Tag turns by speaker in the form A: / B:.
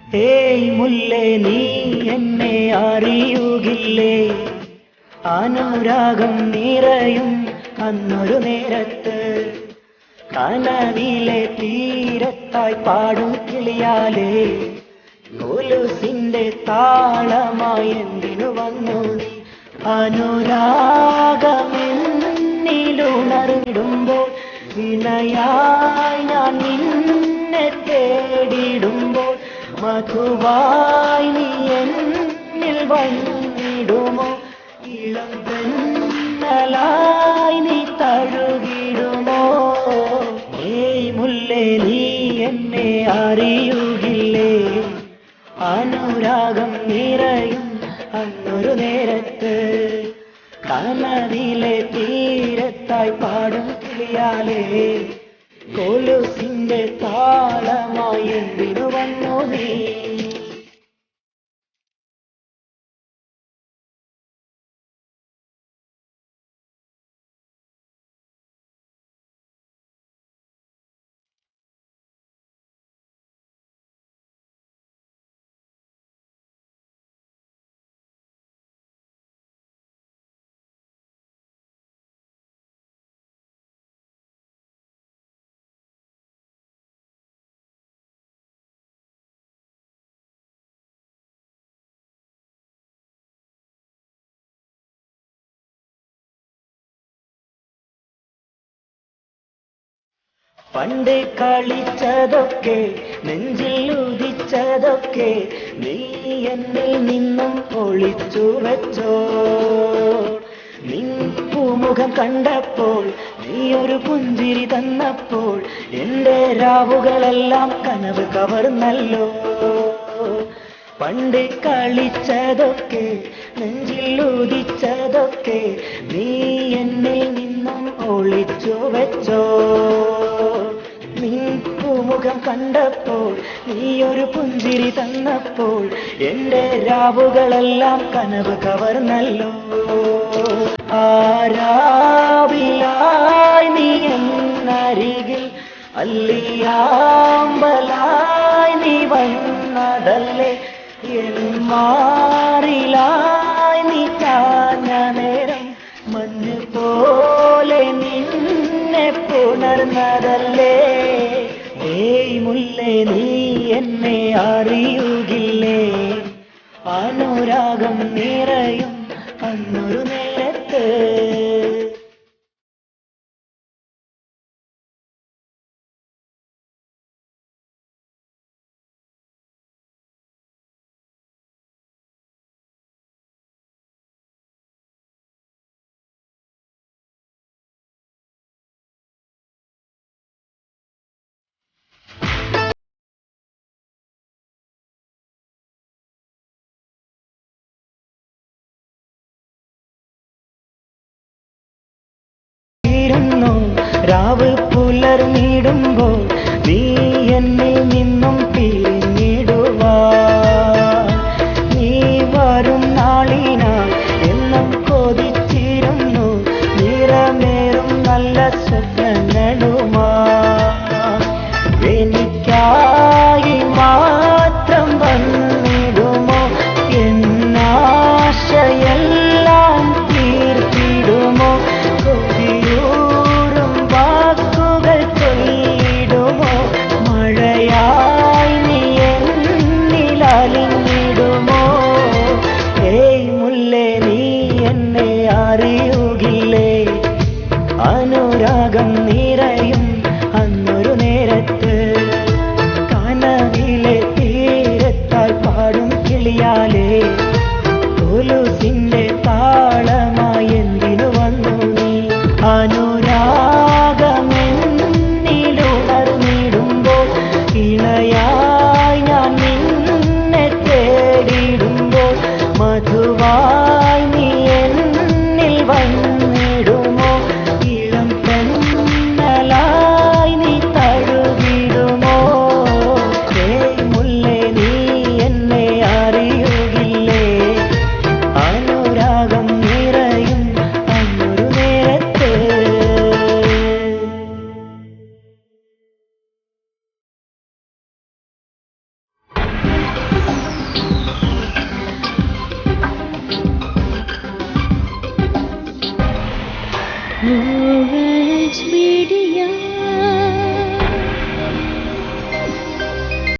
A: Hey മുല്ലേ നീ എന്നെ അറിയുകില്ലേ? അനുരാഗം നിറയും അന്നൊരു നേരത്ത് കനവിലെ തീരത്തായി പാടും കിളിയാലേ കൊലുസിന്റെ താളമായി എന്തിനു വന്നു നീ? അനുരാഗമെന്നിലുണർന്നിടുമ്പോൾ വിനയായി ഞാൻ നിന്നെ തേടിടുമ്പോൾ മധുവായി നീ എന്നിൽ വന്നിടുമോ? ഇളം തെന്നലായി നീ തഴുകിടുമോ? ഏയ് മുല്ലേ നീ എന്നെ അറിയുകില്ലേ? അനുരാഗം നിറയും അന്നൊരു നേരത്ത് കനവിലെ തീരത്തായി പാടും കിളിയാലേ കൊലുസിന്റെ താളമായി എന്തിനു വന്നു നീ? പണ്ട് കളിച്ചതൊക്കെ നെഞ്ചിൽ ഉദിച്ചതൊക്കെ നീ എന്നിൽ നിന്നും ഒളിച്ചു വെച്ചോ? നിൻ പൂമുഖം കണ്ടപ്പോൾ നീ ഒരു പുഞ്ചിരി തന്നപ്പോൾ എന്റെ രാവുകളെല്ലാം കനവ് കവർന്നല്ലോ. പണ്ട് കളിച്ചതൊക്കെ നെഞ്ചിൽ ഉദിച്ചതൊക്കെ നീ എന്നിൽ നിന്നും ഒളിച്ചു വെച്ചോ? മുഖം കണ്ടപ്പോൾ നീ ഒരു പുഞ്ചിരി തന്നപ്പോൾ എന്റെ രാവുകളെല്ലാം കനവ് കവർന്നല്ലോ. ആരാവിലായി നീ എന്നരികിൽ അല്ലിയാമ്പലായി നീ വന്നതല്ലേ? എൻ മാറിലായി നീ ചാഞ്ഞ നേരം മഞ്ഞ് പോലെ നിന്നെ പുണർന്നതല്ലേ? ഏയ് മുല്ലേ നീ എന്നെ അറിയുകില്ലേ? അനുരാഗം നിറയും അന്നൊരു നേരത്ത് രാവ് പുലർന്നിടുമ്പോൾ നീ എന്നിൽ നിന്നും പിരിഞ്ഞിടുവാൻ നീ വരും നാളിനായി എന്നും കൊതിച്ചിരുന്നു നിറമേറും നല്ല സ്വപ്നങ്ങളുമായി എനിക്കായി മാത്രം വന്നിടുമോ? എന്നാശയെല്ലാം തീർത്തിടുമോ? മഴയായി നീ എന്നിലലിഞ്ഞിടുമോ? ഏയ് മുല്ലേ നീ എന്നെ അറിയുകില്ലേ? അനുരാഗം നിറയും അന്നൊരു നേരത്ത് കനവിലെ തീരത്തായി പാടും കിളിയാലേ കൊലുസിന്റെ താളമായി എന്തിനു വന്നു നീ? അനുരാഗമെന്നിലുണർന്നിടുമ്പോൾ ഇണയായി ഞാൻ നിന്നെ തേടിടുമ്പോൾ മധുവായി നീ എന്നിൽ വന്നിടുമോ? ഇളം തെന്നലായി നീ തഴുകിടുമോ? ഏയ് മുല്ലേ നീ എന്നെ അറിയുകില്ലേ? അനുരാഗം നിറയും അന്നൊരു നേരത്ത് నువ్వే